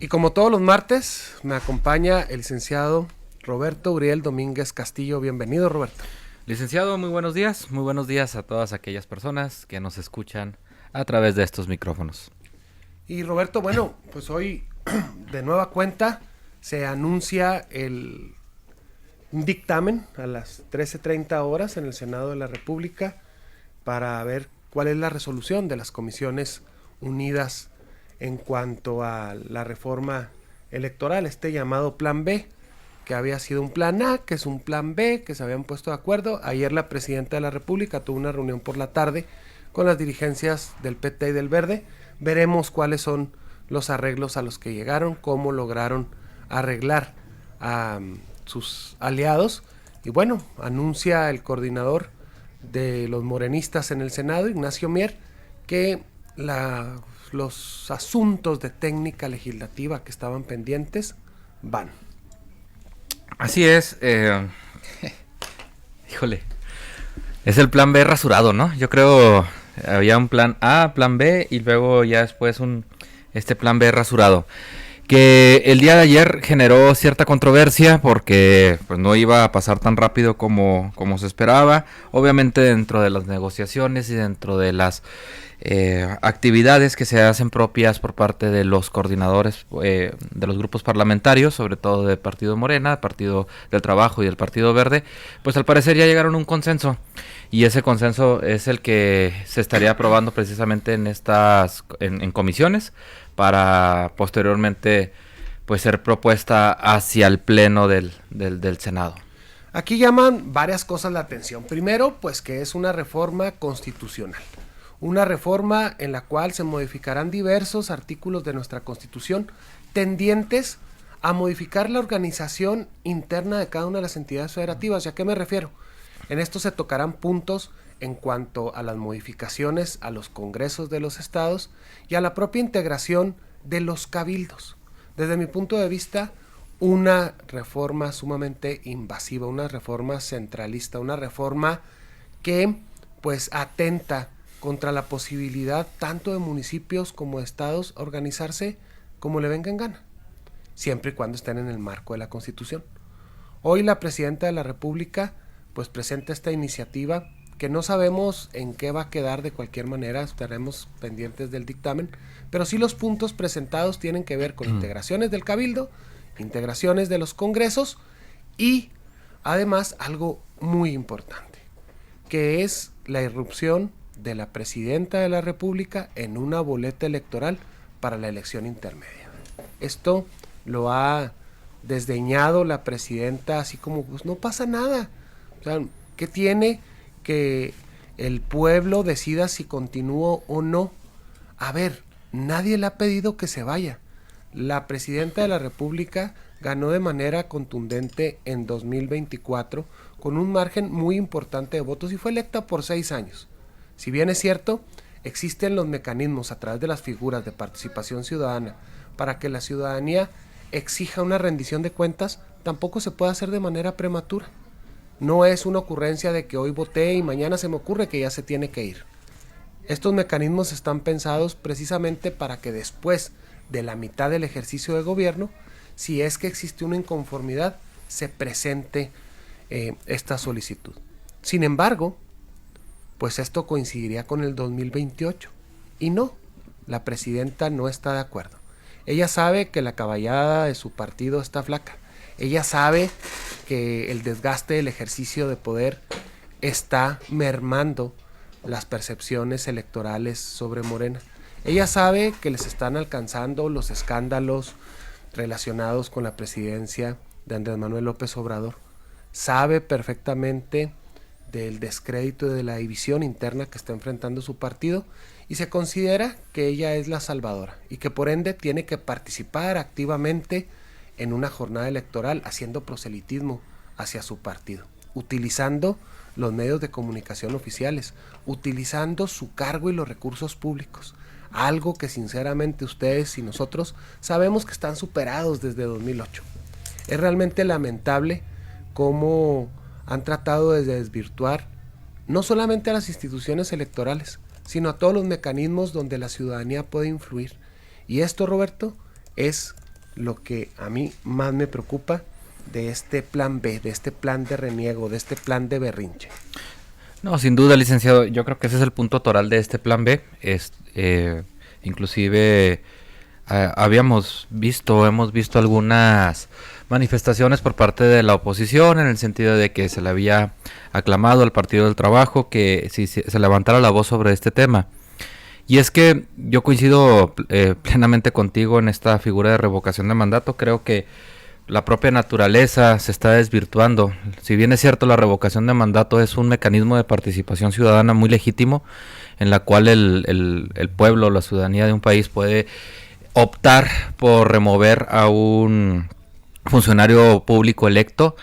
Y como todos los martes, me acompaña el licenciado Roberto Uriel Domínguez Castillo. Bienvenido, Roberto. Licenciado, muy buenos días a todas aquellas personas que nos escuchan a través de estos micrófonos. Y Roberto, bueno, pues hoy de nueva cuenta se anuncia un dictamen a las 13:30 horas en el Senado de la República para ver cuál es la resolución de las comisiones unidas en cuanto a la reforma electoral, este llamado Plan B, que había sido un Plan A, que es un Plan B, que se habían puesto de acuerdo. Ayer la Presidenta de la República tuvo una reunión por la tarde con las dirigencias del PT y del Verde. Veremos cuáles son los arreglos a los que llegaron, cómo lograron arreglar a sus aliados. Y bueno, anuncia el coordinador de los morenistas en el Senado, Ignacio Mier, que los asuntos de técnica legislativa que estaban pendientes van. Así es, híjole, es el plan B rasurado, ¿no? Yo creo había un plan A, plan B y luego ya después este plan B rasurado. Que el día de ayer generó cierta controversia porque pues, no iba a pasar tan rápido como se esperaba. Obviamente dentro de las negociaciones y dentro de las actividades que se hacen propias por parte de los coordinadores de los grupos parlamentarios, sobre todo del Partido Morena, Partido del Trabajo y del Partido Verde, pues al parecer ya llegaron a un consenso. Y ese consenso es el que se estaría aprobando precisamente en comisiones para posteriormente pues ser propuesta hacia el pleno del Senado. Aquí llaman varias cosas la atención. Primero, pues que es una reforma constitucional. Una reforma en la cual se modificarán diversos artículos de nuestra Constitución tendientes a modificar la organización interna de cada una de las entidades federativas. ¿Y a qué me refiero? En esto se tocarán puntos en cuanto a las modificaciones a los congresos de los estados y a la propia integración de los cabildos. Desde mi punto de vista, una reforma sumamente invasiva, una reforma centralista, una reforma que pues atenta contra la posibilidad tanto de municipios como de estados organizarse como le venga en gana, siempre y cuando estén en el marco de la Constitución. Hoy la Presidenta de la República pues presenta esta iniciativa que no sabemos en qué va a quedar. De cualquier manera estaremos pendientes del dictamen, pero sí los puntos presentados tienen que ver con integraciones del cabildo, integraciones de los congresos y además algo muy importante, que es la irrupción de la Presidenta de la República en una boleta electoral para la elección intermedia. Esto lo ha desdeñado la Presidenta, así como pues no pasa nada. O sea, ¿qué tiene que el pueblo decida si continúo o no? A ver, nadie le ha pedido que se vaya. La Presidenta de la República ganó de manera contundente en 2024 con un margen muy importante de votos y fue electa por 6 años. Si bien es cierto, existen los mecanismos a través de las figuras de participación ciudadana para que la ciudadanía exija una rendición de cuentas, tampoco se puede hacer de manera prematura. No es una ocurrencia de que hoy voté y mañana se me ocurre que ya se tiene que ir. Estos mecanismos están pensados precisamente para que después de la mitad del ejercicio de gobierno, si es que existe una inconformidad, se presente esta solicitud. Sin embargo, pues esto coincidiría con el 2028. Y no, la Presidenta no está de acuerdo. Ella sabe que la caballada de su partido está flaca. Ella sabe que el desgaste del ejercicio de poder está mermando las percepciones electorales sobre Morena. Ella sabe que les están alcanzando los escándalos relacionados con la presidencia de Andrés Manuel López Obrador. Sabe perfectamente del descrédito y de la división interna que está enfrentando su partido y se considera que ella es la salvadora y que por ende tiene que participar activamente en una jornada electoral haciendo proselitismo hacia su partido, utilizando los medios de comunicación oficiales, utilizando su cargo y los recursos públicos, algo que sinceramente ustedes y nosotros sabemos que están superados desde 2008. Es realmente lamentable cómo han tratado de desvirtuar no solamente a las instituciones electorales, sino a todos los mecanismos donde la ciudadanía puede influir. Y esto, Roberto, es lo que a mí más me preocupa de este plan B, de este plan de reniego, de este plan de berrinche. No, sin duda, licenciado, yo creo que ese es el punto toral de este plan B. Inclusive hemos visto algunas manifestaciones por parte de la oposición en el sentido de que se le había aclamado al Partido del Trabajo que si se levantara la voz sobre este tema. Y es que yo coincido plenamente contigo en esta figura de revocación de mandato. Creo que la propia naturaleza se está desvirtuando. Si bien es cierto, la revocación de mandato es un mecanismo de participación ciudadana muy legítimo, en la cual el pueblo, la ciudadanía de un país puede optar por remover a un funcionario público electo.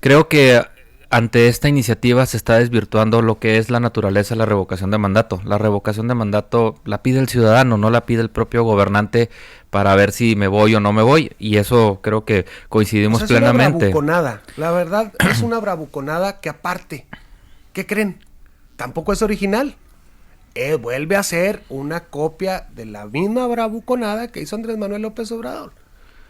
Creo que ante esta iniciativa se está desvirtuando lo que es la naturaleza de la revocación de mandato. La revocación de mandato la pide el ciudadano, no la pide el propio gobernante para ver si me voy o no me voy. Y eso creo que coincidimos plenamente. Es una bravuconada. La verdad es una bravuconada que aparte, ¿qué creen? Tampoco es original. Vuelve a ser una copia de la misma bravuconada que hizo Andrés Manuel López Obrador.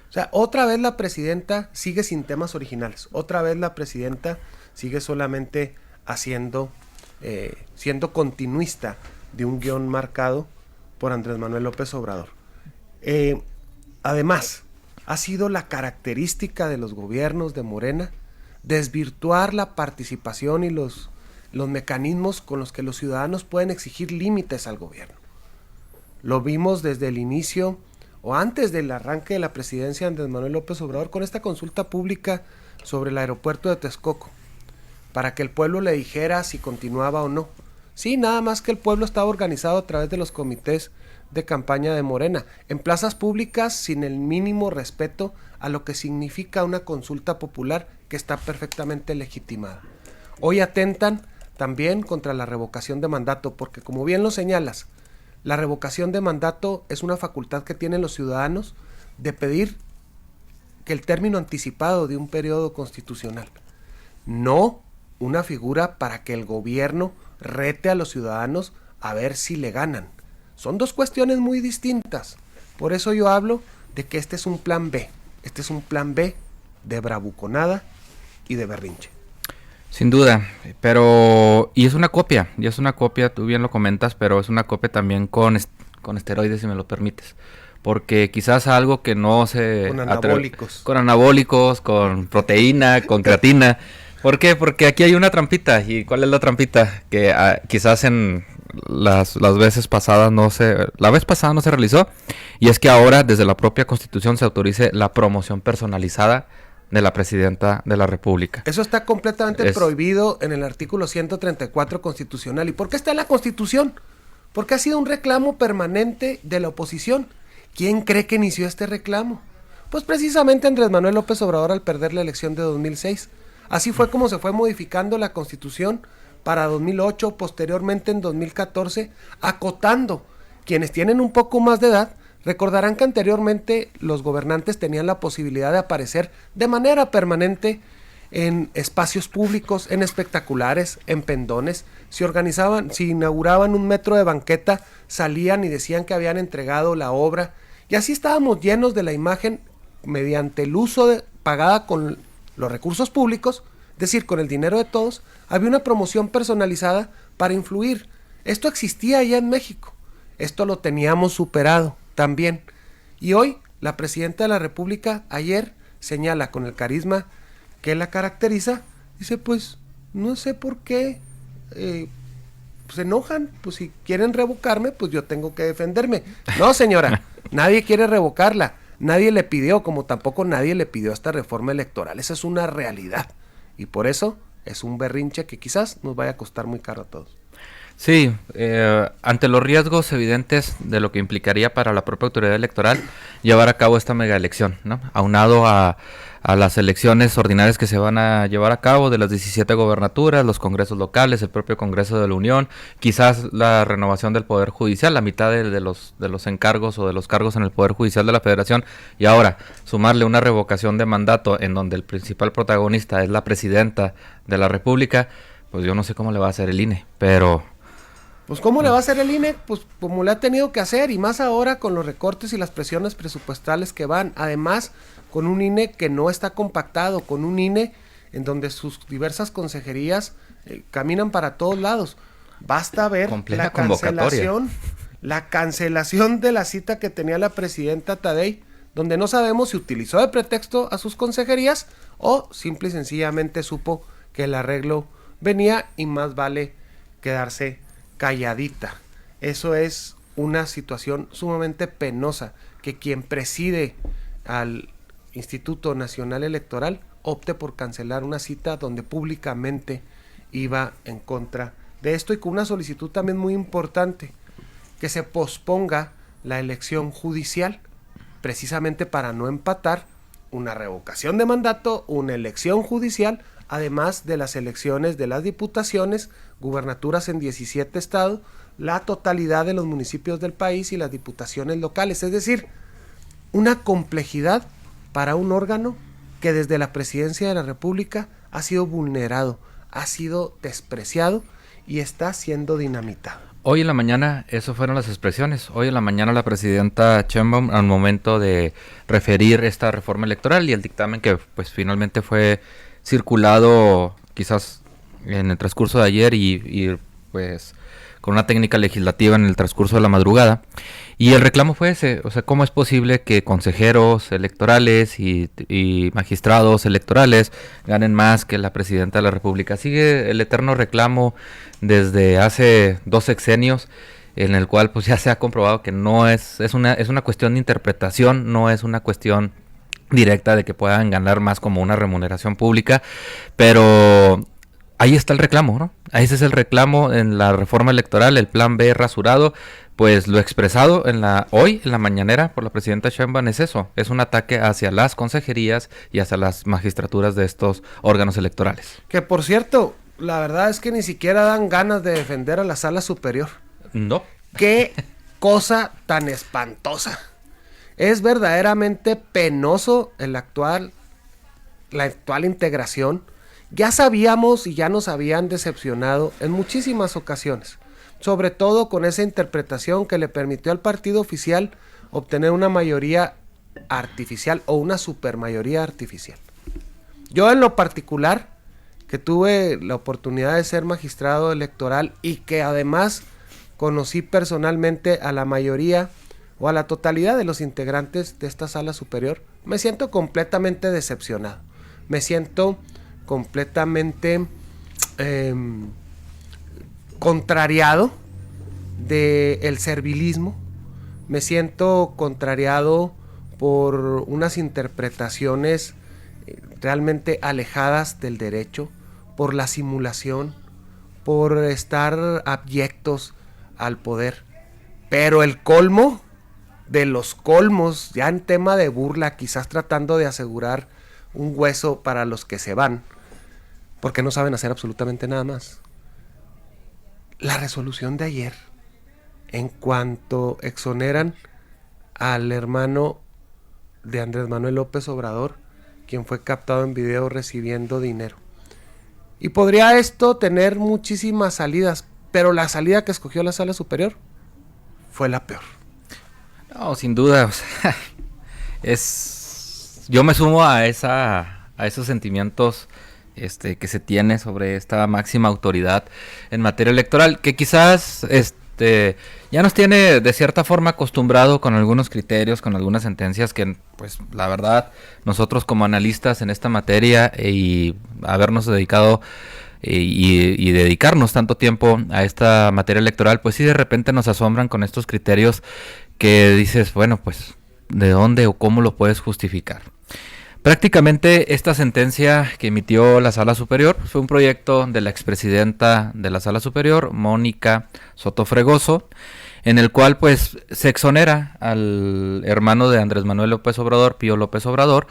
O sea, otra vez la presidenta sigue sin temas originales. Otra vez la presidenta sigue solamente siendo continuista de un guión marcado por Andrés Manuel López Obrador. Además, ha sido la característica de los gobiernos de Morena desvirtuar la participación y los mecanismos con los que los ciudadanos pueden exigir límites al gobierno. Lo vimos desde el inicio o antes del arranque de la presidencia de Andrés Manuel López Obrador con esta consulta pública sobre el aeropuerto de Texcoco, para que el pueblo le dijera si continuaba o no. Sí, nada más que el pueblo estaba organizado a través de los comités de campaña de Morena, en plazas públicas sin el mínimo respeto a lo que significa una consulta popular que está perfectamente legitimada. Hoy atentan también contra la revocación de mandato, porque como bien lo señalas, la revocación de mandato es una facultad que tienen los ciudadanos de pedir que el término anticipado de un periodo constitucional, no una figura para que el gobierno rete a los ciudadanos a ver si le ganan. Son dos cuestiones muy distintas. Por eso yo hablo de que este es un plan B. Este es un plan B de bravuconada y de berrinche. Sin duda, pero y es una copia, tú bien lo comentas, pero es una copia también con esteroides, si me lo permites. Porque quizás algo que no se... Con anabólicos. Con anabólicos, con proteína, con creatina. ¿Por qué? Porque aquí hay una trampita. ¿Y cuál es la trampita? Que quizás en las veces pasadas la vez pasada no se realizó. Y es que ahora desde la propia Constitución se autorice la promoción personalizada de la Presidenta de la República. Eso está completamente prohibido en el artículo 134 constitucional. ¿Y por qué está en la Constitución? Porque ha sido un reclamo permanente de la oposición. ¿Quién cree que inició este reclamo? Pues precisamente Andrés Manuel López Obrador al perder la elección de 2006. Así fue como se fue modificando la Constitución para 2008, posteriormente en 2014, acotando. Quienes tienen un poco más de edad recordarán que anteriormente los gobernantes tenían la posibilidad de aparecer de manera permanente en espacios públicos, en espectaculares, en pendones. Si inauguraban un metro de banqueta, salían y decían que habían entregado la obra. Y así estábamos llenos de la imagen mediante el uso pagada con los recursos públicos, es decir, con el dinero de todos. Había una promoción personalizada para influir. Esto existía allá en México. Esto lo teníamos superado también. Y hoy la presidenta de la República ayer señala con el carisma que la caracteriza, dice pues no sé por qué se enojan, pues si quieren revocarme pues yo tengo que defenderme. No señora, nadie quiere revocarla, nadie le pidió, como tampoco nadie le pidió esta reforma electoral. Esa es una realidad y por eso es un berrinche que quizás nos vaya a costar muy caro a todos. Sí, ante los riesgos evidentes de lo que implicaría para la propia autoridad electoral llevar a cabo esta mega elección, ¿no? Aunado a las elecciones ordinarias que se van a llevar a cabo de las 17 gobernaturas, los congresos locales, el propio Congreso de la Unión, quizás la renovación del Poder Judicial, la mitad de los encargos o de los cargos en el Poder Judicial de la Federación, y ahora sumarle una revocación de mandato en donde el principal protagonista es la Presidenta de la República, pues yo no sé cómo le va a hacer el INE, pero Pues ¿cómo le va a hacer el INE? Pues como le ha tenido que hacer, y más ahora con los recortes y las presiones presupuestales que van. Además, con un INE que no está compactado, con un INE en donde sus diversas consejerías caminan para todos lados. Basta ver la cancelación de la cita que tenía la presidenta Tadei, donde no sabemos si utilizó de pretexto a sus consejerías o simple y sencillamente supo que el arreglo venía y más vale quedarse calladita. Eso es una situación sumamente penosa, que quien preside al Instituto Nacional Electoral opte por cancelar una cita donde públicamente iba en contra de esto, y con una solicitud también muy importante, que se posponga la elección judicial, precisamente para no empatar una revocación de mandato, una elección judicial, además de las elecciones de las diputaciones, gubernaturas en 17 estados, la totalidad de los municipios del país y las diputaciones locales. Es decir, una complejidad para un órgano que desde la presidencia de la República ha sido vulnerado, ha sido despreciado y está siendo dinamitado. Hoy en la mañana, eso fueron las expresiones. Hoy en la mañana la presidenta Sheinbaum, al momento de referir esta reforma electoral y el dictamen que pues finalmente fue circulado quizás en el transcurso de ayer y pues con una técnica legislativa en el transcurso de la madrugada. Y el reclamo fue ese, o sea, ¿cómo es posible que consejeros electorales y magistrados electorales ganen más que la presidenta de la República? Sigue el eterno reclamo desde hace 2 sexenios, en el cual pues ya se ha comprobado que no es una cuestión de interpretación, no es una cuestión directa de que puedan ganar más como una remuneración pública, pero ahí está el reclamo, ¿no? Ese es el reclamo en la reforma electoral, el plan B rasurado. Pues lo expresado hoy en la mañanera por la presidenta Sheinbaum es eso, es un ataque hacia las consejerías y hacia las magistraturas de estos órganos electorales. Que por cierto, la verdad es que ni siquiera dan ganas de defender a la sala superior. No. Qué cosa tan espantosa. Es verdaderamente penoso la actual integración. Ya sabíamos y ya nos habían decepcionado en muchísimas ocasiones, sobre todo con esa interpretación que le permitió al partido oficial obtener una mayoría artificial o una supermayoría artificial. Yo en lo particular, que tuve la oportunidad de ser magistrado electoral y que además conocí personalmente a la mayoría o a la totalidad de los integrantes de esta sala superior, me siento completamente decepcionado. Me siento completamente contrariado del servilismo, me siento contrariado por unas interpretaciones realmente alejadas del derecho, por la simulación, por estar abyectos al poder. Pero el colmo de los colmos, ya en tema de burla, quizás tratando de asegurar un hueso para los que se van, porque no saben hacer absolutamente nada más. La resolución de ayer, en cuanto exoneran al hermano de Andrés Manuel López Obrador, quien fue captado en video recibiendo dinero. Y podría esto tener muchísimas salidas, pero la salida que escogió la sala superior fue la peor. No, sin duda, o sea, yo me sumo a esos sentimientos que se tiene sobre esta máxima autoridad en materia electoral, que quizás ya nos tiene de cierta forma acostumbrado con algunos criterios, con algunas sentencias que pues la verdad nosotros como analistas en esta materia y habernos dedicado y dedicarnos tanto tiempo a esta materia electoral, pues sí de repente nos asombran con estos criterios que dices, bueno, pues ¿de dónde o cómo lo puedes justificar? Prácticamente esta sentencia que emitió la Sala Superior fue un proyecto de la expresidenta de la Sala Superior, Mónica Soto Fregoso, en el cual pues se exonera al hermano de Andrés Manuel López Obrador, Pío López Obrador,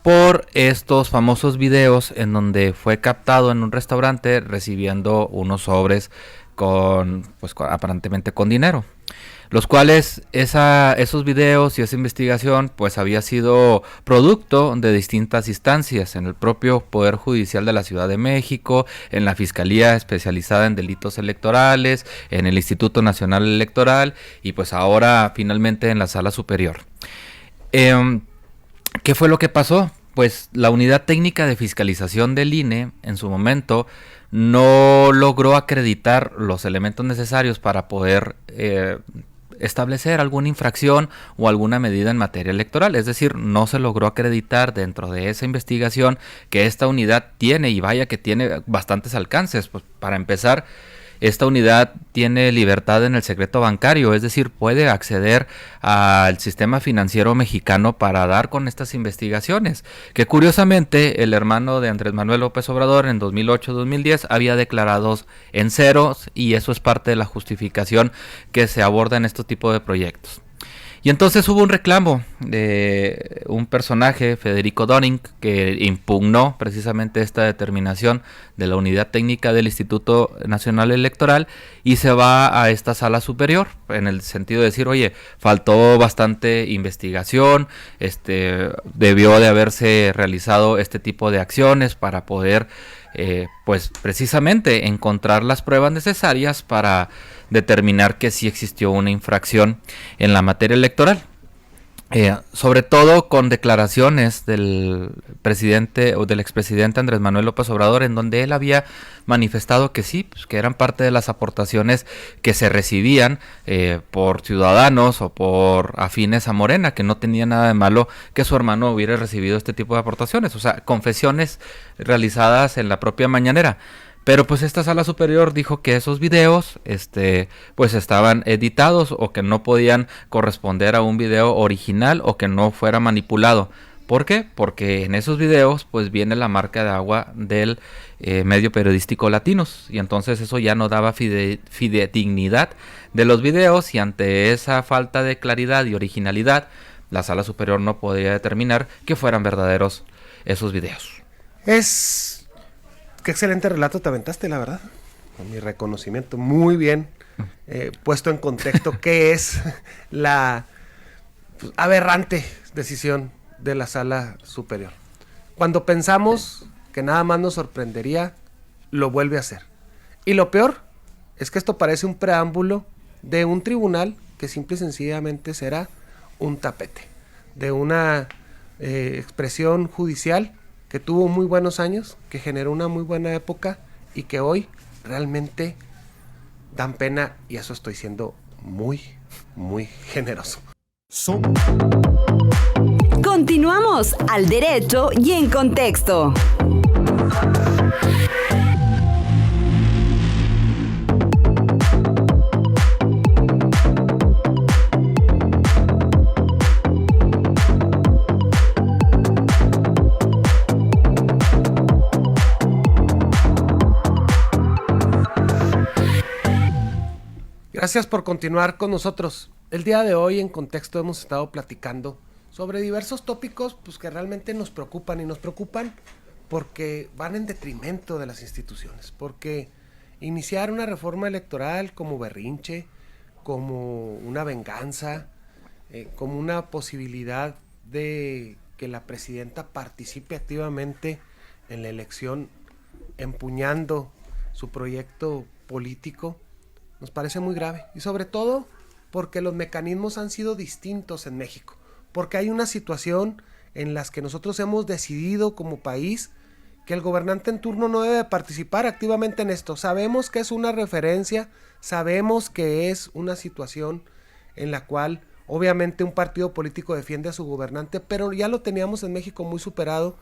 por estos famosos videos en donde fue captado en un restaurante recibiendo unos sobres aparentemente con dinero. los cuales esos videos y esa investigación pues había sido producto de distintas instancias en el propio Poder Judicial de la Ciudad de México, en la Fiscalía especializada en delitos electorales, en el Instituto Nacional Electoral y pues ahora finalmente en la Sala Superior. ¿Qué fue lo que pasó? Pues la Unidad Técnica de Fiscalización del INE en su momento no logró acreditar los elementos necesarios para poder establecer alguna infracción o alguna medida en materia electoral. Es decir, no se logró acreditar dentro de esa investigación que esta unidad tiene, y vaya que tiene bastantes alcances. Pues para empezar, esta unidad tiene libertad en el secreto bancario, es decir, puede acceder al sistema financiero mexicano para dar con estas investigaciones, que curiosamente el hermano de Andrés Manuel López Obrador en 2008-2010 había declarado en ceros, y eso es parte de la justificación que se aborda en este tipo de proyectos. Y entonces hubo un reclamo de un personaje, Federico Doring, que impugnó precisamente esta determinación de la Unidad Técnica del Instituto Nacional Electoral y se va a esta Sala Superior en el sentido de decir, oye, faltó bastante investigación, debió de haberse realizado este tipo de acciones para poder pues precisamente encontrar las pruebas necesarias para determinar que sí existió una infracción en la materia electoral. Sobre todo con declaraciones del presidente o del expresidente Andrés Manuel López Obrador, en donde él había manifestado que sí, pues, que eran parte de las aportaciones que se recibían por ciudadanos o por afines a Morena, que no tenía nada de malo que su hermano hubiera recibido este tipo de aportaciones, o sea, confesiones realizadas en la propia mañanera. Pero pues esta Sala Superior dijo que esos videos pues estaban editados o que no podían corresponder a un video original o que no fuera manipulado. ¿Por qué? Porque en esos videos pues viene la marca de agua del medio periodístico Latinos, y entonces eso ya no daba fidedignidad de los videos, y ante esa falta de claridad y originalidad la Sala Superior no podía determinar que fueran verdaderos esos videos. Qué excelente relato te aventaste, la verdad. Con mi reconocimiento, muy bien puesto en contexto qué es la aberrante decisión de la Sala Superior. Cuando pensamos que nada más nos sorprendería, lo vuelve a hacer. Y lo peor es que esto parece un preámbulo de un tribunal que simple y sencillamente será un tapete, de una expresión judicial que tuvo muy buenos años, que generó una muy buena época y que hoy realmente dan pena, y eso estoy siendo muy, muy generoso. Continuamos al derecho y en contexto. Gracias por continuar con nosotros. El día de hoy en Contexto hemos estado platicando sobre diversos tópicos pues, que realmente nos preocupan, y nos preocupan porque van en detrimento de las instituciones, porque iniciar una reforma electoral como berrinche, como una venganza, como una posibilidad de que la presidenta participe activamente en la elección empuñando su proyecto político, nos parece muy grave, y sobre todo porque los mecanismos han sido distintos en México, porque hay una situación en la que nosotros hemos decidido como país que el gobernante en turno no debe participar activamente en esto. Sabemos que es una referencia, sabemos que es una situación en la cual obviamente un partido político defiende a su gobernante, pero ya lo teníamos en México muy superado,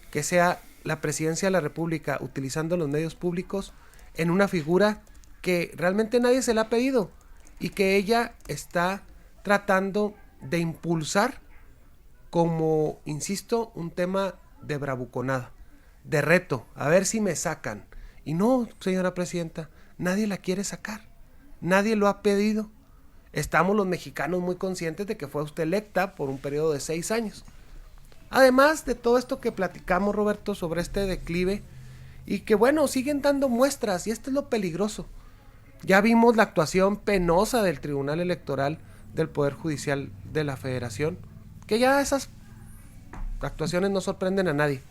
que sea la presidencia de la República utilizando los medios públicos en una figura que realmente nadie se la ha pedido y que ella está tratando de impulsar como, insisto, un tema de bravuconada, de reto, a ver si me sacan. Y no, señora presidenta, nadie la quiere sacar, nadie lo ha pedido. Estamos los mexicanos muy conscientes de que fue usted electa por un periodo de 6 años. Además de todo esto que platicamos, Roberto, sobre este declive, y que bueno, siguen dando muestras, y esto es lo peligroso. Ya vimos la actuación penosa del Tribunal Electoral del Poder Judicial de la Federación, que ya esas actuaciones no sorprenden a nadie,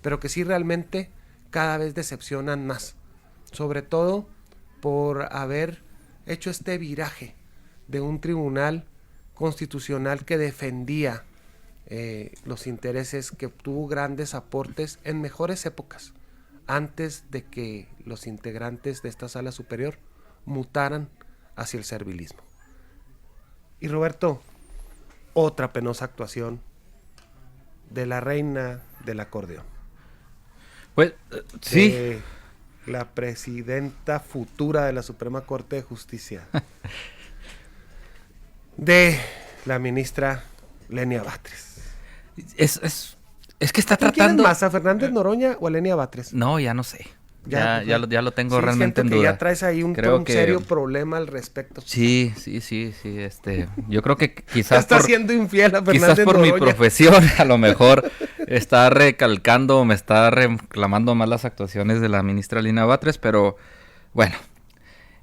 pero que sí realmente cada vez decepcionan más, sobre todo por haber hecho este viraje de un tribunal constitucional que defendía los intereses, que tuvo grandes aportes en mejores épocas, antes de que los integrantes de esta sala superior mutaran hacia el servilismo. Y Roberto, otra penosa actuación de la reina del acordeón. Pues, sí. De la presidenta futura de la Suprema Corte de Justicia. De la ministra Lenia Batres. Es que está ¿Quién tratando... más, a Fernández Noroña o a Lenia Batres? No, ya no sé. Ya lo tengo Sí, realmente en siento que duda. ya traes ahí un serio problema al respecto. Sí. Yo creo que Ya quizás está siendo infiel a Fernández quizás por Noroña. mi profesión, a lo mejor está recalcando o me está reclamando más las actuaciones de la ministra Lenia Batres, pero bueno,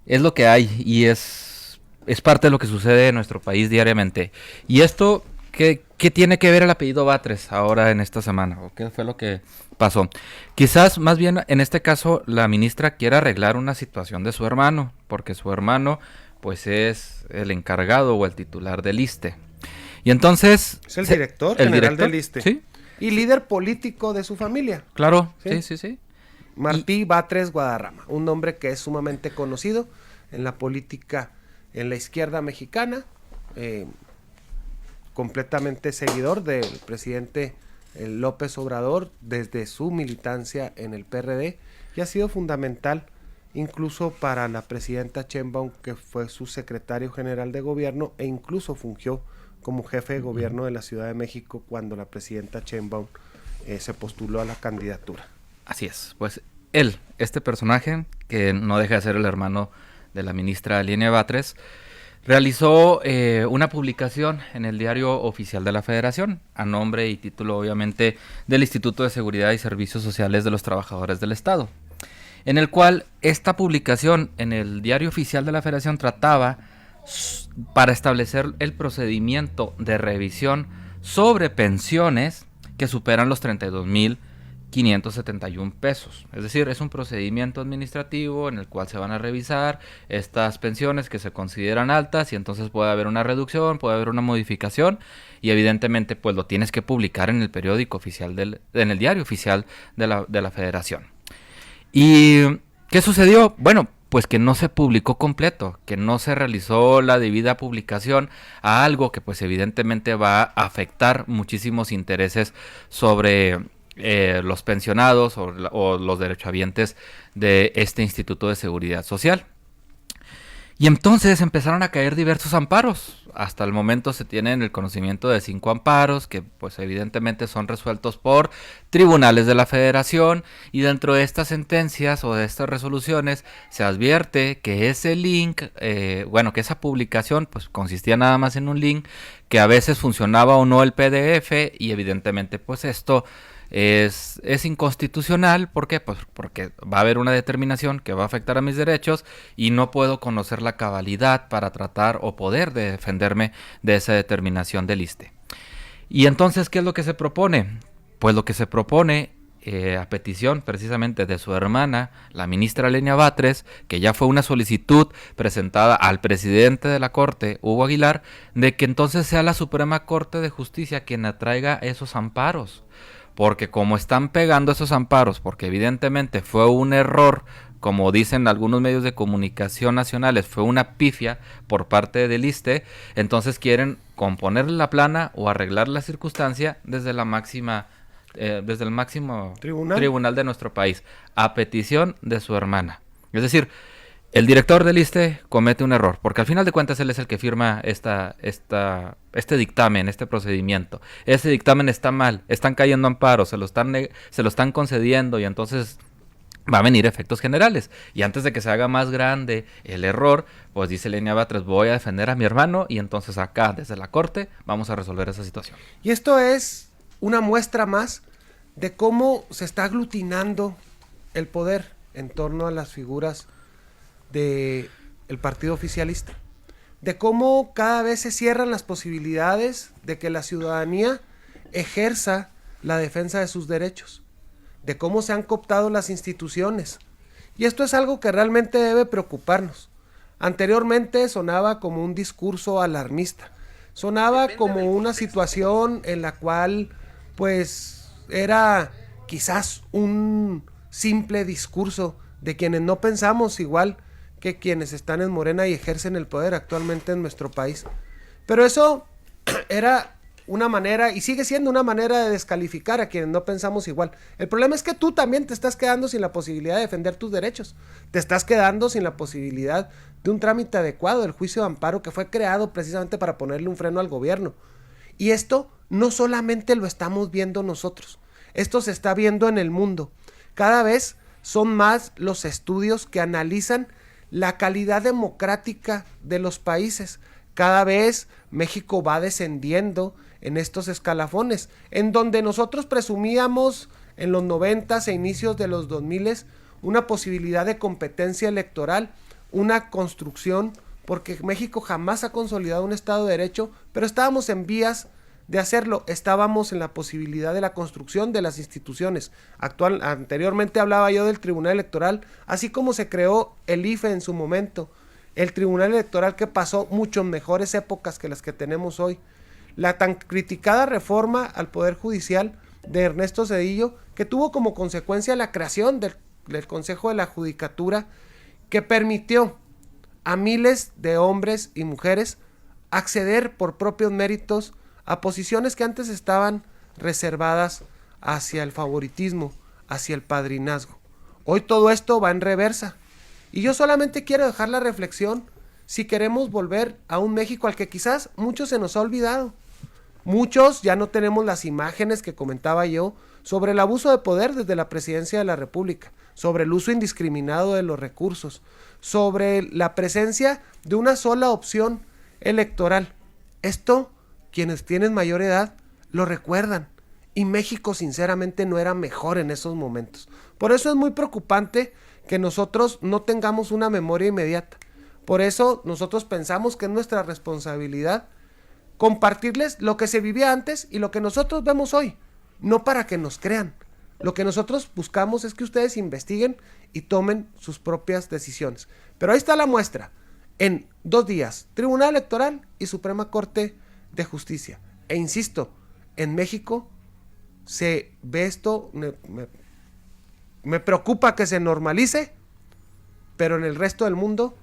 es lo que hay y es parte de lo que sucede en nuestro país diariamente. Y esto, ¿qué tiene que ver el apellido Batres ahora en esta semana? ¿O qué fue lo que pasó? Quizás más bien en este caso la ministra quiere arreglar una situación de su hermano, porque su hermano pues es el encargado o el titular del ISSSTE. Y entonces... Es el director general del ISSSTE. Sí. Y líder político de su familia. Claro, Sí. sí. Martí Batres Guadarrama, un nombre que es sumamente conocido en la política, en la izquierda mexicana, completamente seguidor del presidente López Obrador desde su militancia en el PRD, y ha sido fundamental incluso para la presidenta Sheinbaum, que fue su secretario general de gobierno e incluso fungió como jefe de gobierno de la Ciudad de México cuando la presidenta Sheinbaum se postuló a la candidatura. Así es, pues este personaje, que no deja de ser el hermano de la ministra Lenia Batres, realizó una publicación en el Diario Oficial de la Federación, a nombre y título obviamente del Instituto de Seguridad y Servicios Sociales de los Trabajadores del Estado, en el cual esta publicación en el Diario Oficial de la Federación trataba para establecer el procedimiento de revisión sobre pensiones que superan los 32,571 pesos. Es decir, es un procedimiento administrativo en el cual se van a revisar estas pensiones que se consideran altas y entonces puede haber una reducción, puede haber una modificación y evidentemente pues lo tienes que publicar en el periódico oficial en el Diario Oficial de la Federación. ¿Y qué sucedió? Bueno, pues que no se publicó completo, que no se realizó la debida publicación a algo que pues evidentemente va a afectar muchísimos intereses sobre los pensionados o los derechohabientes de este Instituto de Seguridad Social. Y entonces empezaron a caer diversos amparos. Hasta el momento se tienen el conocimiento de 5 amparos que pues evidentemente son resueltos por tribunales de la Federación, y dentro de estas sentencias o de estas resoluciones se advierte que ese link, que esa publicación pues consistía nada más en un link, que a veces funcionaba o no el PDF, y evidentemente pues esto es inconstitucional. ¿Por qué? Pues porque va a haber una determinación que va a afectar a mis derechos y no puedo conocer la cabalidad para tratar o poder defenderme de esa determinación del ISSSTE. Y entonces, ¿qué es lo que se propone? Pues lo que se propone, a petición precisamente de su hermana, la ministra Lenia Batres, que ya fue una solicitud presentada al presidente de la Corte, Hugo Aguilar, de que entonces sea la Suprema Corte de Justicia quien atraiga esos amparos. Porque como están pegando esos amparos, porque evidentemente fue un error, como dicen algunos medios de comunicación nacionales, fue una pifia por parte del ISSSTE, entonces quieren componerle la plana o arreglar la circunstancia desde el máximo tribunal de nuestro país, a petición de su hermana. Es decir, el director del ISSSTE comete un error, porque al final de cuentas él es el que firma este dictamen, este procedimiento. Ese dictamen está mal, están cayendo amparos, se lo están concediendo, y entonces va a venir efectos generales. Y antes de que se haga más grande el error, pues dice Lenia Batres, voy a defender a mi hermano, y entonces acá, desde la Corte, vamos a resolver esa situación. Y esto es una muestra más de cómo se está aglutinando el poder en torno a las figuras de el partido oficialista, de cómo cada vez se cierran las posibilidades de que la ciudadanía ejerza la defensa de sus derechos, de cómo se han cooptado las instituciones. Y esto es algo que realmente debe preocuparnos. Anteriormente sonaba como un discurso alarmista, sonaba como una situación en la cual pues era quizás un simple discurso de quienes no pensamos igual que quienes están en Morena y ejercen el poder actualmente en nuestro país. Pero eso era una manera, y sigue siendo una manera de descalificar a quienes no pensamos igual. El problema es que tú también te estás quedando sin la posibilidad de defender tus derechos. Te estás quedando sin la posibilidad de un trámite adecuado del juicio de amparo que fue creado precisamente para ponerle un freno al gobierno. Y esto no solamente lo estamos viendo nosotros, esto se está viendo en el mundo. Cada vez son más los estudios que analizan la calidad democrática de los países. Cada vez México va descendiendo en estos escalafones, en donde nosotros presumíamos en los 90s e inicios de los 2000s una posibilidad de competencia electoral, una construcción, porque México jamás ha consolidado un Estado de Derecho, pero estábamos en vías de hacerlo, estábamos en la posibilidad de la construcción de las instituciones. Anteriormente hablaba yo del Tribunal Electoral, así como se creó el IFE en su momento, el Tribunal Electoral que pasó mucho mejores épocas que las que tenemos hoy. La tan criticada reforma al Poder Judicial de Ernesto Zedillo, que tuvo como consecuencia la creación del Consejo de la Judicatura, que permitió a miles de hombres y mujeres acceder por propios méritos a posiciones que antes estaban reservadas hacia el favoritismo, hacia el padrinazgo. Hoy todo esto va en reversa. Y yo solamente quiero dejar la reflexión si queremos volver a un México al que quizás muchos se nos ha olvidado. Muchos ya no tenemos las imágenes que comentaba yo sobre el abuso de poder desde la presidencia de la República, sobre el uso indiscriminado de los recursos, sobre la presencia de una sola opción electoral. Esto, quienes tienen mayor edad lo recuerdan, y México sinceramente no era mejor en esos momentos. Por eso es muy preocupante que nosotros no tengamos una memoria inmediata. Por eso nosotros pensamos que es nuestra responsabilidad compartirles lo que se vivía antes y lo que nosotros vemos hoy, no para que nos crean. Lo que nosotros buscamos es que ustedes investiguen y tomen sus propias decisiones. Pero ahí está la muestra. En 2 días, Tribunal Electoral y Suprema Corte de Justicia. E insisto, en México se ve esto, me preocupa que se normalice, pero en el resto del mundo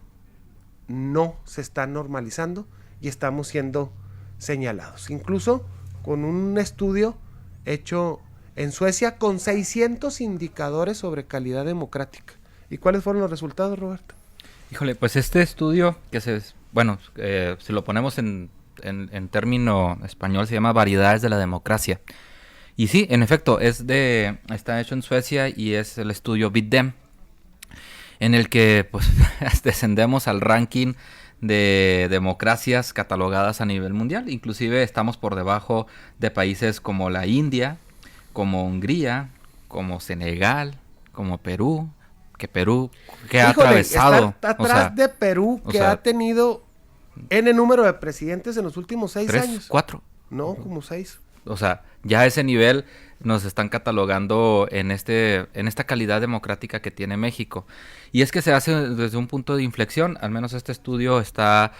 no se está normalizando y estamos siendo señalados. Incluso con un estudio hecho en Suecia con 600 indicadores sobre calidad democrática. ¿Y cuáles fueron los resultados, Roberto? Híjole, pues este estudio, que si lo ponemos en término español, se llama Variedades de la Democracia. Y sí, en efecto, está hecho en Suecia y es el estudio BitDem, en el que pues descendemos al ranking de democracias catalogadas a nivel mundial. Inclusive estamos por debajo de países como la India, como Hungría, como Senegal, como Perú, que ha atravesado. Está atrás de Perú, que ha tenido N número de presidentes en los últimos 6 años. 4. No, como 6. O sea, ya a ese nivel nos están catalogando en esta calidad democrática que tiene México. Y es que se hace desde un punto de inflexión. Al menos este estudio está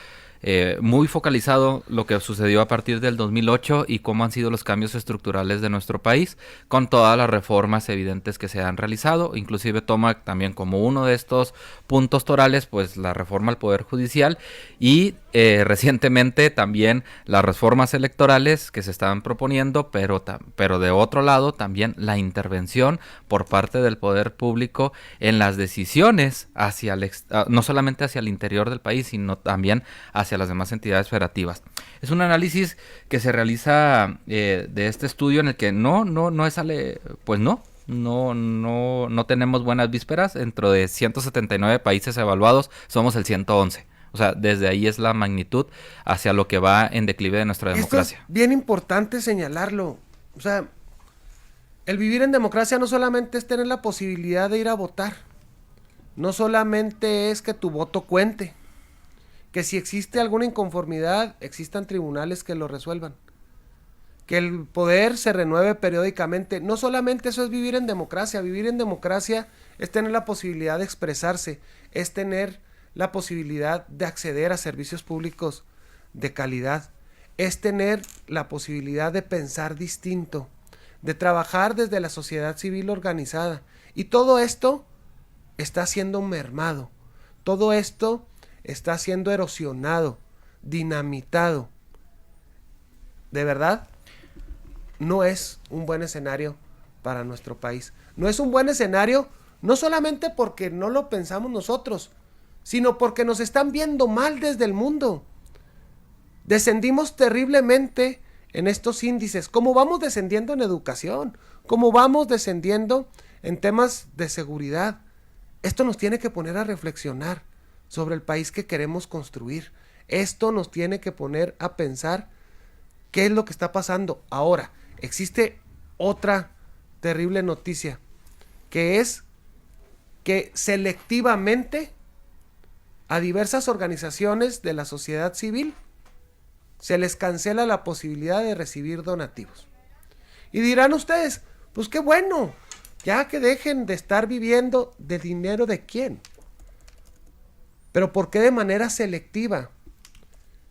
muy focalizado lo que sucedió a partir del 2008 y cómo han sido los cambios estructurales de nuestro país, con todas las reformas evidentes que se han realizado. Inclusive toma también como uno de estos puntos torales pues la reforma al Poder Judicial y recientemente también las reformas electorales que se estaban proponiendo, pero de otro lado también la intervención por parte del poder público en las decisiones hacia no solamente hacia el interior del país, sino también hacia las demás entidades federativas. Es un análisis que se realiza de este estudio en el que no tenemos buenas vísperas. Dentro de 179 países evaluados somos el 111. O sea, desde ahí es la magnitud hacia lo que va en declive de nuestra democracia. Esto es bien importante señalarlo. O sea, el vivir en democracia no solamente es tener la posibilidad de ir a votar. No solamente es que tu voto cuente. que si existe alguna inconformidad, existan tribunales que lo resuelvan. Que el poder se renueve periódicamente. No solamente eso es vivir en democracia es tener la posibilidad de expresarse, es tener la posibilidad de acceder a servicios públicos de calidad, es tener la posibilidad de pensar distinto, de trabajar desde la sociedad civil organizada. Y todo esto está siendo mermado, todo esto está siendo erosionado, dinamitado. De verdad, no es un buen escenario para nuestro país. No es un buen escenario, no solamente porque no lo pensamos nosotros, sino porque nos están viendo mal desde el mundo. Descendimos terriblemente en estos índices, como vamos descendiendo en educación, como vamos descendiendo en temas de seguridad. Esto nos tiene que poner a reflexionar sobre el país que queremos construir. Esto nos tiene que poner a pensar qué es lo que está pasando. Ahora, existe otra terrible noticia, que es que selectivamente a diversas organizaciones de la sociedad civil se les cancela la posibilidad de recibir donativos. Y dirán ustedes, pues qué bueno, ya que dejen de estar viviendo de dinero de quién. Pero ¿por qué de manera selectiva?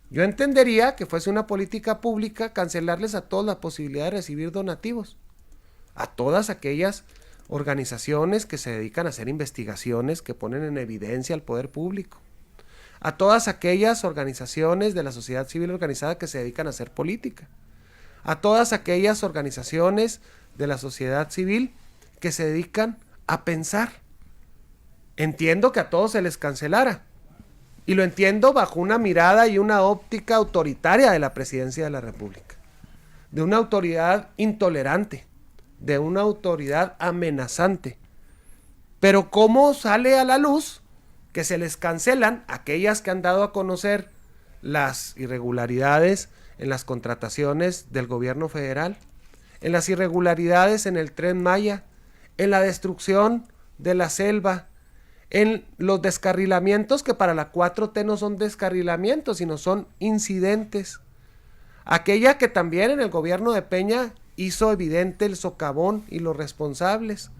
Yo entendería que fuese una política pública cancelarles a todos la posibilidad de recibir donativos. A todas aquellas organizaciones que se dedican a hacer investigaciones que ponen en evidencia al poder público. A todas aquellas organizaciones de la sociedad civil organizada que se dedican a hacer política. A todas aquellas organizaciones de la sociedad civil que se dedican a pensar. Entiendo que a todos se les cancelara. Y lo entiendo bajo una mirada y una óptica autoritaria de la Presidencia de la República. De una autoridad intolerante. De una autoridad amenazante. Pero ¿cómo sale a la luz que se les cancelan aquellas que han dado a conocer las irregularidades en las contrataciones del gobierno federal, en las irregularidades en el Tren Maya, en la destrucción de la selva, en los descarrilamientos que para la 4T no son descarrilamientos, sino son incidentes? Aquella que también en el gobierno de Peña hizo evidente el socavón y los responsables,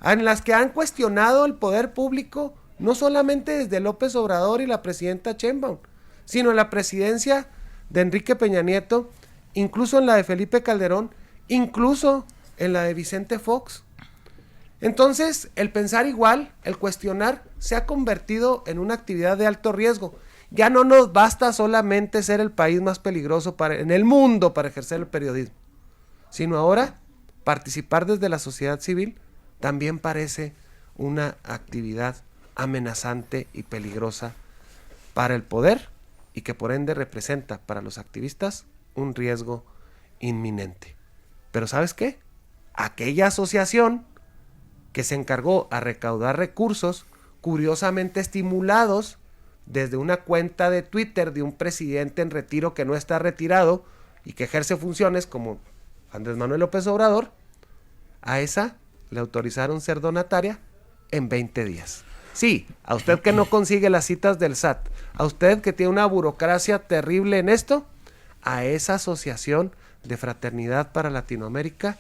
en las que han cuestionado el poder público, no solamente desde López Obrador y la presidenta Sheinbaum, sino en la presidencia de Enrique Peña Nieto, incluso en la de Felipe Calderón, incluso en la de Vicente Fox. Entonces, el pensar igual, el cuestionar, se ha convertido en una actividad de alto riesgo. Ya no nos basta solamente ser el país más peligroso en el mundo para ejercer el periodismo, sino ahora participar desde la sociedad civil también parece una actividad amenazante y peligrosa para el poder y que por ende representa para los activistas un riesgo inminente. Pero ¿sabes qué? Aquella asociación que se encargó a recaudar recursos, curiosamente estimulados desde una cuenta de Twitter de un presidente en retiro que no está retirado y que ejerce funciones como Andrés Manuel López Obrador, a esa le autorizaron ser donataria en 20 días. Sí, a usted que no consigue las citas del SAT, a usted que tiene una burocracia terrible en esto, a esa asociación de Fraternidad para Latinoamérica,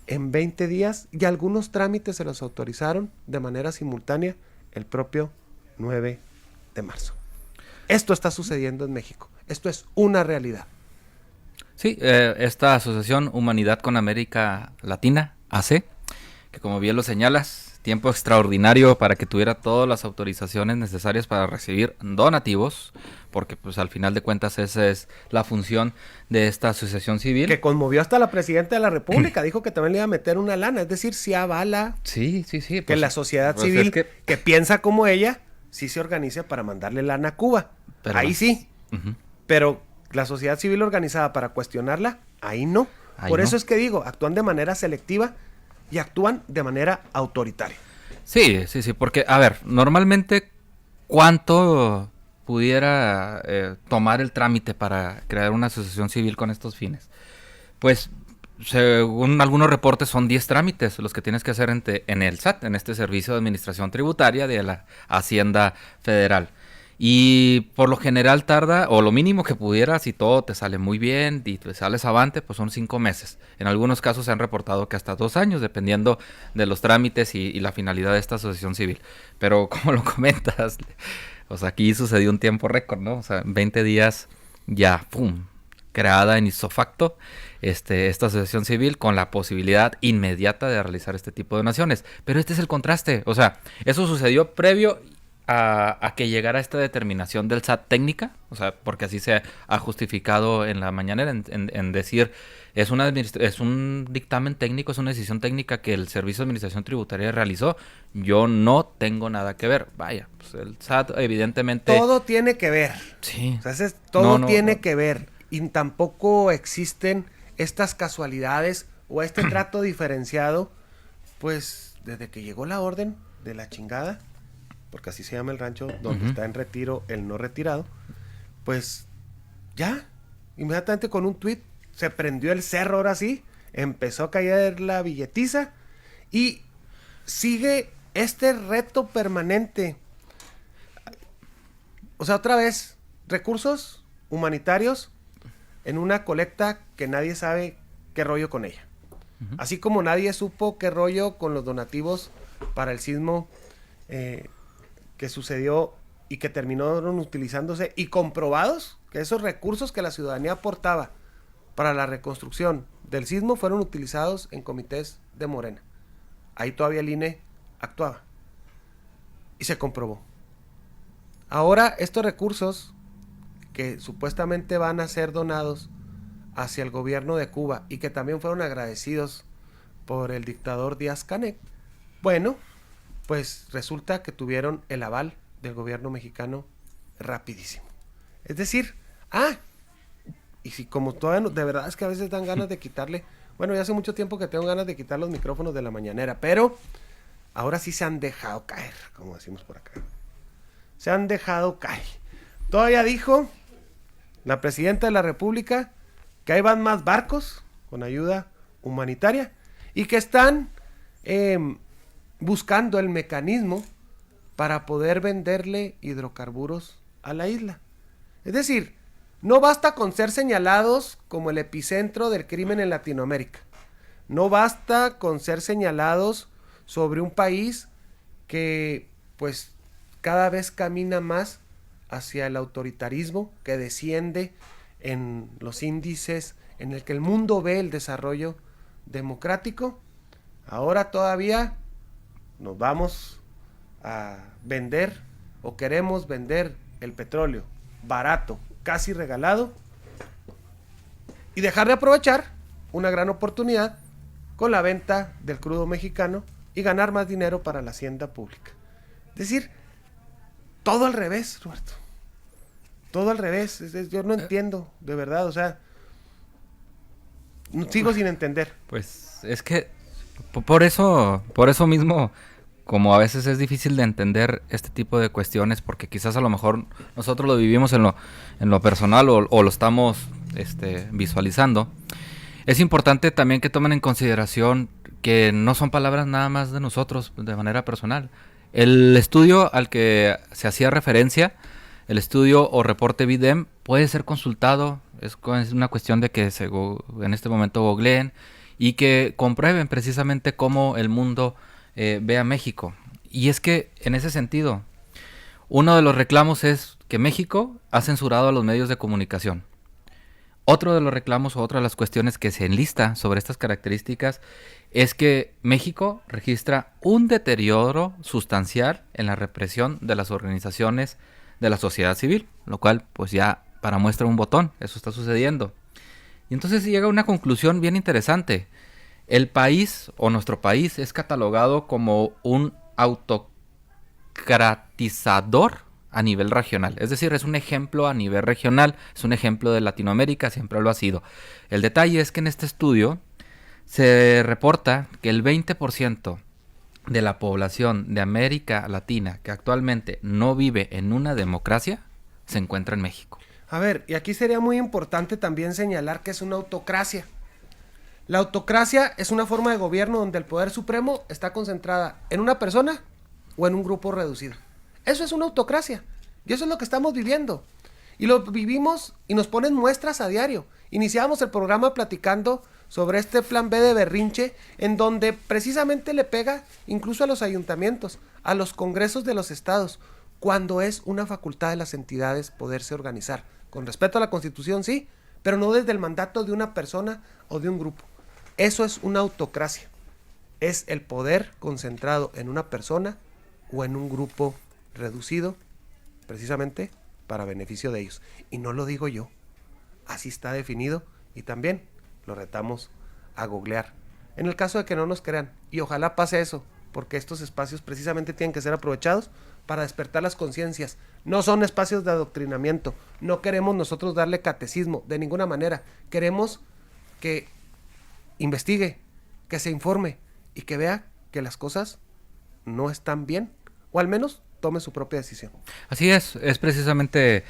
en 20 días, y algunos trámites se los autorizaron de manera simultánea el propio 9 de marzo. Esto está sucediendo en México, esto es una realidad. Sí, esta asociación Humanidad con América Latina, AC, que como bien lo señalas, tiempo extraordinario para que tuviera todas las autorizaciones necesarias para recibir donativos, porque pues al final de cuentas esa es la función de esta asociación civil. Que conmovió hasta la presidenta de la República, dijo que también le iba a meter una lana, es decir, si avala sí, que pues, la sociedad pues civil es que piensa como ella, sí se organiza para mandarle lana a Cuba, pero, ahí sí, uh-huh. Pero la sociedad civil organizada para cuestionarla, ahí no. Por eso es que digo, actúan de manera selectiva y actúan de manera autoritaria. Sí, porque, a ver, normalmente, ¿cuánto pudiera tomar el trámite para crear una asociación civil con estos fines? Pues, según algunos reportes, son 10 trámites los que tienes que hacer en el SAT, en este Servicio de Administración Tributaria de la Hacienda Federal. Y por lo general tarda, o lo mínimo que pudiera, si todo te sale muy bien y te sales avante, pues son 5 meses. En algunos casos se han reportado que hasta 2 años, dependiendo de los trámites y la finalidad de esta asociación civil. Pero como lo comentas, o sea, aquí sucedió un tiempo récord, ¿no? O sea, 20 días ya, ¡pum!, creada en ipso facto esta asociación civil con la posibilidad inmediata de realizar este tipo de donaciones. Pero este es el contraste, o sea, eso sucedió previo a que llegara esta determinación del SAT técnica, o sea, porque así se ha justificado en la mañanera, en decir, es un dictamen técnico, es una decisión técnica que el Servicio de Administración Tributaria realizó, yo no tengo nada que ver. Vaya, pues el SAT evidentemente... Todo tiene que ver. Sí. O sea, todo tiene que ver. Y tampoco existen estas casualidades o este trato diferenciado, pues desde que llegó la orden de la chingada, porque así se llama el rancho donde está en retiro el no retirado, pues ya, inmediatamente con un tuit se prendió el cerro, ahora sí, empezó a caer la billetiza y sigue este reto permanente. O sea, otra vez, recursos humanitarios en una colecta que nadie sabe qué rollo con ella. Así como nadie supo qué rollo con los donativos para el sismo que sucedió y que terminaron utilizándose y comprobados que esos recursos que la ciudadanía aportaba para la reconstrucción del sismo fueron utilizados en comités de Morena. Ahí todavía el INE actuaba y se comprobó. Ahora estos recursos que supuestamente van a ser donados hacia el gobierno de Cuba y que también fueron agradecidos por el dictador Díaz-Canel, bueno, pues resulta que tuvieron el aval del gobierno mexicano rapidísimo. Es decir, y si como todavía no, de verdad es que a veces dan ganas de quitarle, bueno, ya hace mucho tiempo que tengo ganas de quitar los micrófonos de la mañanera, pero ahora sí se han dejado caer, como decimos por acá. Se han dejado caer. Todavía dijo la presidenta de la República que ahí van más barcos con ayuda humanitaria y que están buscando el mecanismo para poder venderle hidrocarburos a la isla. Es decir, no basta con ser señalados como el epicentro del crimen en Latinoamérica. No basta con ser señalados sobre un país que pues cada vez camina más hacia el autoritarismo, que desciende en los índices en el que el mundo ve el desarrollo democrático. Ahora todavía nos vamos a vender o queremos vender el petróleo barato, casi regalado, y dejar de aprovechar una gran oportunidad con la venta del crudo mexicano y ganar más dinero para la hacienda pública. Es decir, todo al revés, Roberto. Todo al revés. Yo no entiendo, de verdad, o sea, sigo sin entender. Pues es que por eso mismo, como a veces es difícil de entender este tipo de cuestiones, porque quizás a lo mejor nosotros lo vivimos en lo personal o lo estamos visualizando, es importante también que tomen en consideración que no son palabras nada más de nosotros de manera personal. El estudio al que se hacía referencia, el estudio o reporte BIDEM, puede ser consultado, es una cuestión de que en este momento googleen y que comprueben precisamente cómo el mundo ve a México. Y es que en ese sentido, uno de los reclamos es que México ha censurado a los medios de comunicación. Otro de los reclamos o otra de las cuestiones que se enlista sobre estas características es que México registra un deterioro sustancial en la represión de las organizaciones de la sociedad civil, lo cual pues ya para muestra un botón, eso está sucediendo. Y entonces llega a una conclusión bien interesante. El país o nuestro país es catalogado como un autocratizador a nivel regional. Es decir, es un ejemplo a nivel regional, es un ejemplo de Latinoamérica, siempre lo ha sido. El detalle es que en este estudio se reporta que el 20% de la población de América Latina que actualmente no vive en una democracia se encuentra en México. A ver, y aquí sería muy importante también señalar que es una autocracia. La autocracia es una forma de gobierno donde el poder supremo está concentrada en una persona o en un grupo reducido. Eso es una autocracia. Y eso es lo que estamos viviendo. Y lo vivimos y nos ponen muestras a diario. Iniciamos el programa platicando sobre este plan B de berrinche, en donde precisamente le pega incluso a los ayuntamientos, a los congresos de los estados, cuando es una facultad de las entidades poderse organizar. Con respeto a la Constitución, sí, pero no desde el mandato de una persona o de un grupo. Eso es una autocracia. Es el poder concentrado en una persona o en un grupo reducido, precisamente para beneficio de ellos. Y no lo digo yo, así está definido y también lo retamos a googlear. En el caso de que no nos crean, y ojalá pase eso, porque estos espacios precisamente tienen que ser aprovechados para despertar las conciencias. No son espacios de adoctrinamiento, no queremos nosotros darle catecismo de ninguna manera, queremos que investigue, que se informe y que vea que las cosas no están bien, o al menos tome su propia decisión. Así es precisamente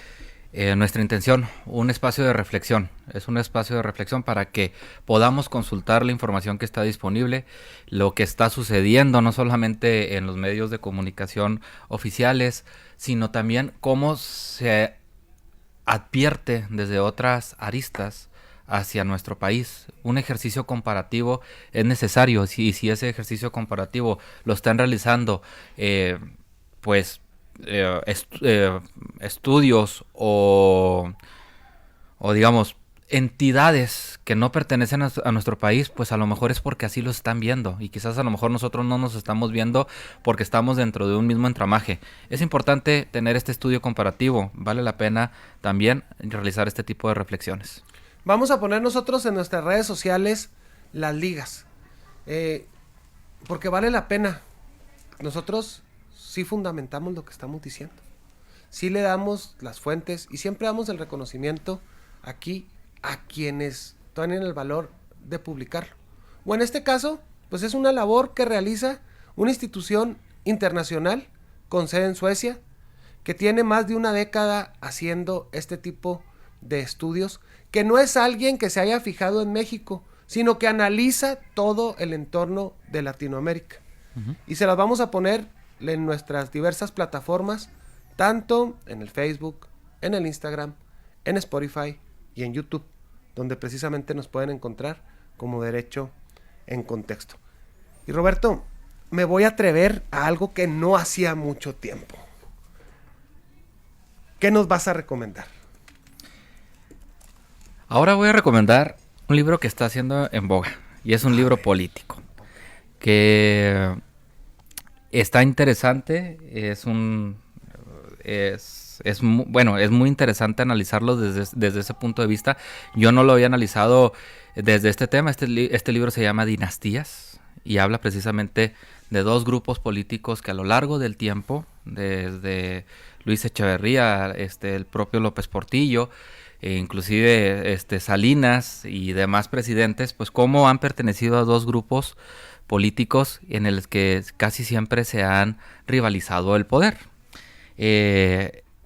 nuestra intención, un espacio de reflexión. Es un espacio de reflexión para que podamos consultar la información que está disponible, lo que está sucediendo, no solamente en los medios de comunicación oficiales, sino también cómo se advierte desde otras aristas hacia nuestro país. Un ejercicio comparativo es necesario, si ese ejercicio comparativo lo están realizando, estudios o digamos entidades que no pertenecen a nuestro país, pues a lo mejor es porque así lo están viendo, y quizás a lo mejor nosotros no nos estamos viendo porque estamos dentro de un mismo entramaje. Es importante tener este estudio comparativo, vale la pena también realizar este tipo de reflexiones. Vamos a poner nosotros en nuestras redes sociales las ligas, porque vale la pena. Nosotros sí fundamentamos lo que estamos diciendo, sí le damos las fuentes y siempre damos el reconocimiento aquí a quienes tienen el valor de publicarlo. O en este caso, pues es una labor que realiza una institución internacional con sede en Suecia, que tiene más de una década haciendo este tipo de estudios, que no es alguien que se haya fijado en México, sino que analiza todo el entorno de Latinoamérica. Uh-huh. Y se las vamos a poner en nuestras diversas plataformas, tanto en el Facebook, en el Instagram, en Spotify y en YouTube, donde precisamente nos pueden encontrar como Derecho en Contexto. Y Roberto, me voy a atrever a algo que no hacía mucho tiempo. ¿Qué nos vas a recomendar? Ahora voy a recomendar un libro que está haciendo en boga, y es un libro político, que está interesante, es muy interesante analizarlo desde ese punto de vista. Yo no lo había analizado desde este tema. Este libro se llama Dinastías y habla precisamente de dos grupos políticos que a lo largo del tiempo, desde Luis Echeverría, el propio López Portillo, inclusive Salinas y demás presidentes, pues cómo han pertenecido a dos grupos políticos en el que casi siempre se han rivalizado el poder.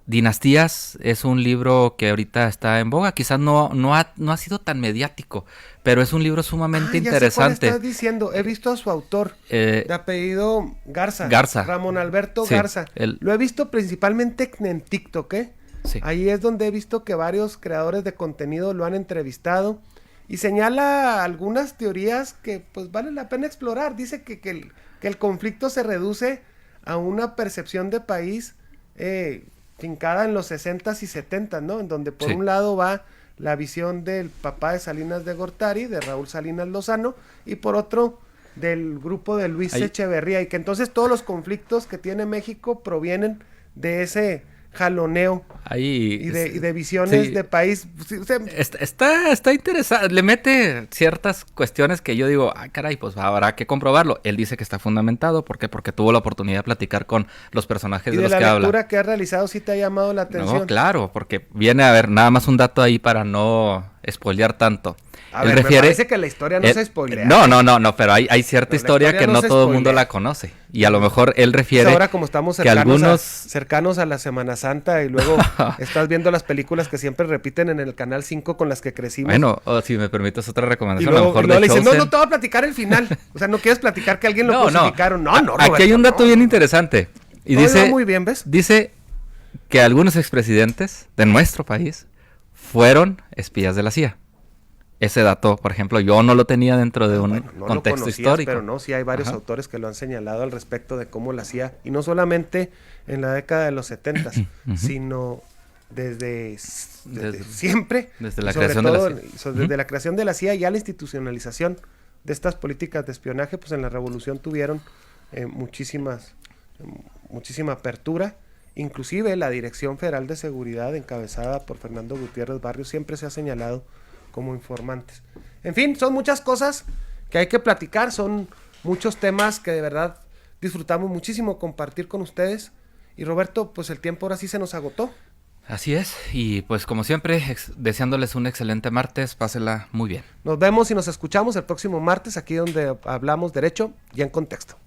Dinastías es un libro que ahorita está en boga, quizás no ha sido tan mediático, pero es un libro sumamente interesante. Ya sé cuál estás diciendo, he visto a su autor, de apellido Garza, Ramón Alberto, sí, Garza. Lo he visto principalmente en TikTok, Sí. Ahí es donde he visto que varios creadores de contenido lo han entrevistado y señala algunas teorías que pues vale la pena explorar. Dice que el conflicto se reduce a una percepción de país fincada en los 60s y 70s, ¿no? En donde por un lado va la visión del papá de Salinas de Gortari, de Raúl Salinas Lozano, y por otro del grupo de Luis Echeverría, y que entonces todos los conflictos que tiene México provienen de ese jaloneo y de visiones de país. Está interesante, le mete ciertas cuestiones que yo digo, caray, pues habrá que comprobarlo. Él dice que está fundamentado, ¿por qué? Porque tuvo la oportunidad de platicar con los personajes de los que habla. ¿Y de la lectura que ha realizado sí te ha llamado la atención? No, claro, porque viene a ver, nada más un dato ahí para no spoilear tanto. Me parece que la historia no se spoilea. No, pero hay cierta historia que no todo el mundo la conoce. Y a lo mejor él refiere ahora como estamos cercanos a la Semana Santa y luego estás viendo las películas que siempre repiten en el Canal 5 con las que crecimos. Bueno, si me permites otra recomendación, y luego, a lo mejor le dicen, no te voy a platicar el final. O sea, no quieres platicar que alguien lo crucificaron. No, Roberto, aquí hay un dato bien interesante. Y dice, muy bien, ¿ves? Dice que algunos expresidentes de nuestro país fueron espías de la CIA. Ese dato, por ejemplo, yo no lo tenía dentro de un no contexto lo conocías, histórico. Pero no, sí hay varios autores que lo han señalado al respecto de cómo la CIA, y no solamente en la década de los 70s, sino desde siempre. Desde la creación de la CIA. Desde la creación de la CIA, ya la institucionalización de estas políticas de espionaje, pues en la revolución tuvieron muchísima apertura. Inclusive la Dirección Federal de Seguridad, encabezada por Fernando Gutiérrez Barrios, siempre se ha señalado como informantes. En fin, son muchas cosas que hay que platicar, son muchos temas que de verdad disfrutamos muchísimo compartir con ustedes. Y Roberto, pues el tiempo ahora sí se nos agotó. Así es, y pues como siempre, deseándoles un excelente martes, pásela muy bien. Nos vemos y nos escuchamos el próximo martes, aquí donde hablamos derecho y en contexto.